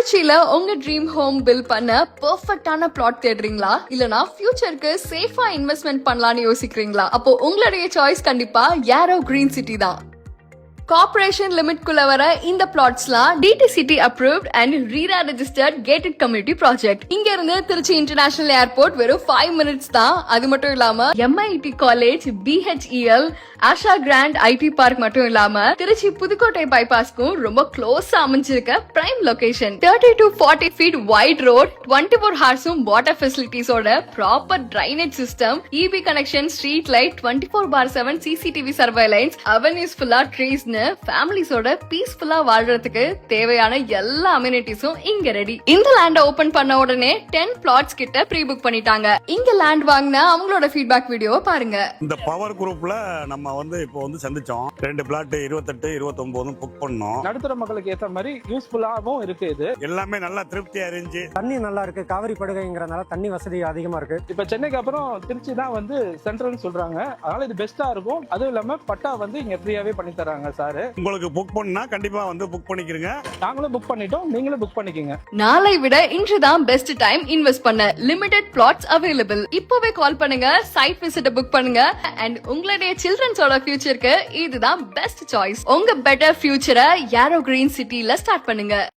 திருச்சியில உங்க dream home build பண்ண பெர்ஃபெக்ட்டான பிளாட் தேடுறீங்களா இல்லனா ஃபியூச்சருக்கு சேஃபா இன்வெஸ்ட்மெண்ட் பண்ணலாம்னு யோசிக்கிறீங்களா? அப்போ உங்களுடைய சாய்ஸ் கண்டிப்பா யாரோ கிரீன் சிட்டி தான். கார்ப்பரேஷன் லிமிட் குள்ள வர இந்த பிளாட்ஸ்லாம் DTCP approved and RERA registered gated community project. இங்க இருந்து திருச்சி இன்டர்நேஷனல் ஏர்போர்ட் வெறும் 5 minutes தான். அது மட்டும் இல்லாம MIT college, BHEL, Asha grand IT park மட்டும் இல்லாம திருச்சி புதுக்கோட்டை பைபாஸ்க்கும் ரொம்ப க்ளோஸா அமைஞ்சிருக்க prime location. 30 to 40 feet wide road, 24 hours water ஃபெசிலிட்டிஸோட proper drainage system, EB connection, street light, 24/7 CCTV surveillance, avenues ஃபுல்லா ட்ரீஸ், ஃபேமிலிஸோட பீஸ்ஃபுல்லா வாழ்றதுக்கு தேவையான எல்லா அம்யூனிட்டிஸும் இங்க ரெடி. இந்த லேண்ட ஓபன் பண்ண உடனே 10 plots கிட்ட ப்ரீ புக் பண்ணிட்டாங்க. இங்க லேண்ட் வாங்கின அவங்களோட ஃபீட்பேக் வீடியோவை பாருங்க. இந்த பவர் குரூப்ல நம்ம இப்போ சந்திச்சோம். 2 பிளாட் 28, 29 புக் பண்ணோம். நடுத்தர மக்களுக்கு ஏத்த மாதிரி யூஸ்ஃபுல்லாவும் இருக்கு. இது எல்லாமே நல்லா திருப்தியா இருந்துச்சு. தண்ணி நல்லா இருக்கு. காவிரி படுகைங்கிறதுனால தண்ணி வசதி அதிகமா இருக்கு. இப்ப சென்னைக்கு அப்புறம் திருச்சி தான் சென்ட்ரல்னு சொல்றாங்க. அதனால இது பெஸ்டா இருக்கும். அதுவும் இல்லாம பட்டா இங்க ஃப்ரீயாவே பண்ணி தராங்க. உங்களுக்கு புக் பண்ணா கண்டிப்பா புக் பண்ணிக்கிறீங்க. நாங்களும் புக் பண்ணிட்டோம், நீங்களும் புக் பண்ணிக்கங்க. நாளை விட இன்றுதான் பெஸ்ட் டைம் இன்வெஸ்ட் பண்ண. Limited flats available. இப்பவே கால் பண்ணுங்க, சைட் விசிட் புக் பண்ணுங்க அண்ட் உங்களுடைய சில்ட்ரன்ஸோட ஃபியூச்சருக்கு இதுதான் பெஸ்ட் சாய்ஸ். உங்க பெட்டர் ஃபியூச்சரை யாரோ கிரீன் சிட்டில ஸ்டார்ட் பண்ணுங்க.